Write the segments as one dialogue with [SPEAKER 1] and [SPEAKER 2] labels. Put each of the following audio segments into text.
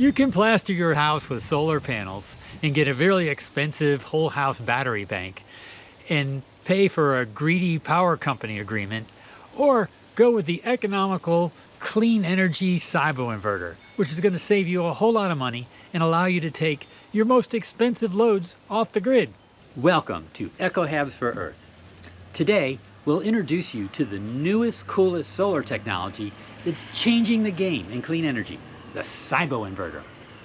[SPEAKER 1] You can plaster your house with solar panels and get a really expensive whole house battery bank and pay for a greedy power company agreement, or go with the economical clean energy CyboInverter, which is going to save you a whole lot of money and allow you to take your most expensive loads off the grid. Welcome to EcoHabs for Earth. Today, we'll introduce you to the newest, coolest solar technology that's changing the game in clean energy, the CyboInverter.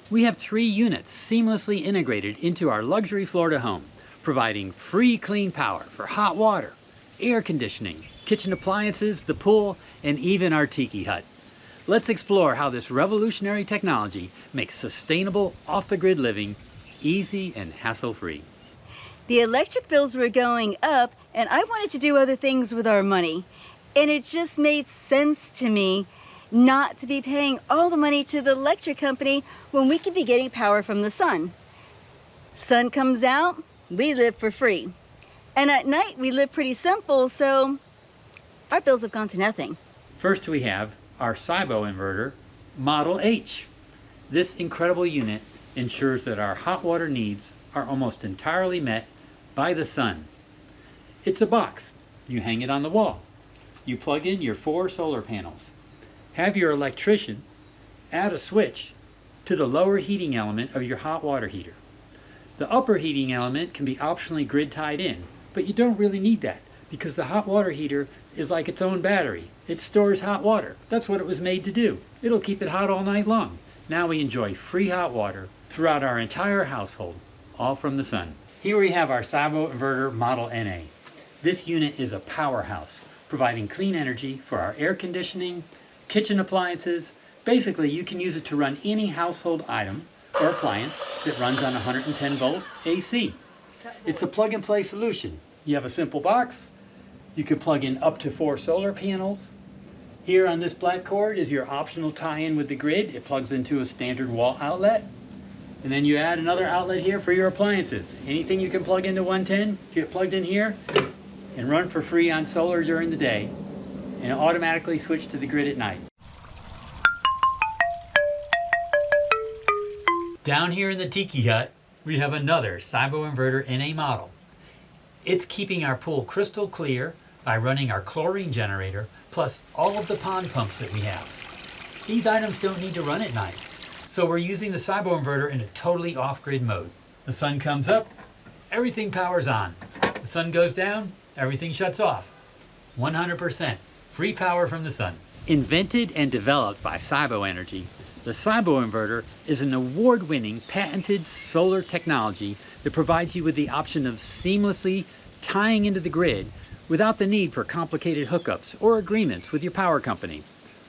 [SPEAKER 1] We have 3 units seamlessly integrated into our luxury Florida home, providing free clean power for hot water, air conditioning, kitchen appliances, the pool, and even our tiki hut. Let's explore how this revolutionary technology makes sustainable off-the-grid living easy and hassle-free.
[SPEAKER 2] The electric bills were going up, and I wanted to do other things with our money. And it just made sense to me not to be paying all the money to the electric company when we could be getting power from the sun. Sun comes out, we live for free. And at night we live pretty simple, so our bills have gone to nothing.
[SPEAKER 1] First we have our CyboInverter Model H. This incredible unit ensures that our hot water needs are almost entirely met by the sun. It's a box. You hang it on the wall. You plug in your 4 solar panels. Have your electrician add a switch to the lower heating element of your hot water heater. The upper heating element can be optionally grid tied in, but you don't really need that because the hot water heater is like its own battery. It stores hot water. That's what it was made to do. It'll keep it hot all night long. Now we enjoy free hot water throughout our entire household, all from the sun. Here we have our CyboInverter Model NA. This unit is a powerhouse, providing clean energy for our air conditioning, kitchen appliances. Basically, you can use it to run any household item or appliance that runs on 110 volt AC. It's a plug-and-play solution. You have a simple box. You can plug in up to 4 solar panels. Here on this black cord is your optional tie-in with the grid. It plugs into a standard wall outlet. And then you add another outlet here for your appliances. Anything you can plug into 110, get plugged in here and run for free on solar during the day, and automatically switch to the grid at night. Down here in the tiki hut, we have another CyboInverter NA model. It's keeping our pool crystal clear by running our chlorine generator, plus all of the pond pumps that we have. These items don't need to run at night, so we're using the CyboInverter in a totally off-grid mode. The sun comes up, everything powers on. The sun goes down, everything shuts off. 100% free power from the sun. Invented and developed by CyboEnergy, the CyboInverter is an award-winning patented solar technology that provides you with the option of seamlessly tying into the grid without the need for complicated hookups or agreements with your power company.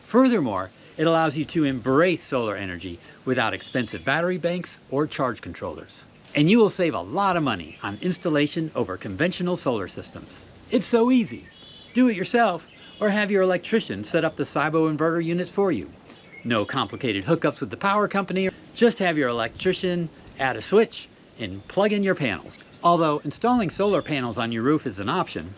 [SPEAKER 1] Furthermore, it allows you to embrace solar energy without expensive battery banks or charge controllers. And you will save a lot of money on installation over conventional solar systems. It's so easy. Do it yourself or have your electrician set up the CyboInverter units for you. No complicated hookups with the power company. Just have your electrician add a switch and plug in your panels. Although installing solar panels on your roof is an option,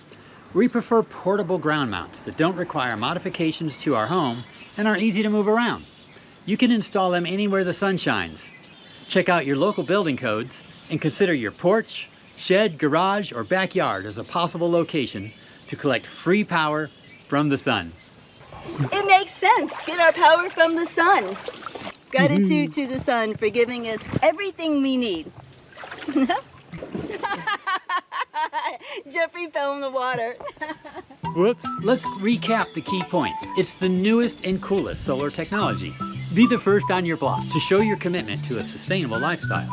[SPEAKER 1] we prefer portable ground mounts that don't require modifications to our home and are easy to move around. You can install them anywhere the sun shines. Check out your local building codes and consider your porch, shed, garage, or backyard as a possible location to collect free power from the sun.
[SPEAKER 2] It makes sense. Get our power from the sun. Gratitude to the sun for giving us everything we need. Jeffrey fell in the water.
[SPEAKER 1] Whoops. Let's recap the key points. It's the newest and coolest solar technology. Be the first on your block to show your commitment to a sustainable lifestyle.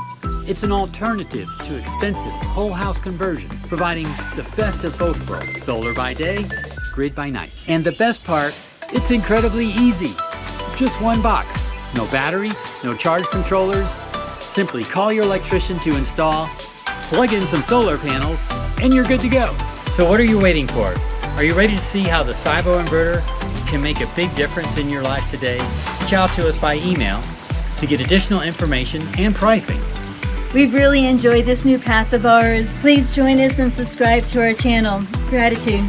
[SPEAKER 1] It's an alternative to expensive whole house conversion, providing the best of both worlds, solar by day, grid by night. And the best part, it's incredibly easy. Just one box. No batteries, no charge controllers. Simply call your electrician to install, plug in some solar panels, and you're good to go. So what are you waiting for? Are you ready to see how the CyboInverter can make a big difference in your life today? Reach out to us by email to get additional information and pricing.
[SPEAKER 2] We've really enjoyed this new path of ours. Please join us and subscribe to our channel. Gratitude.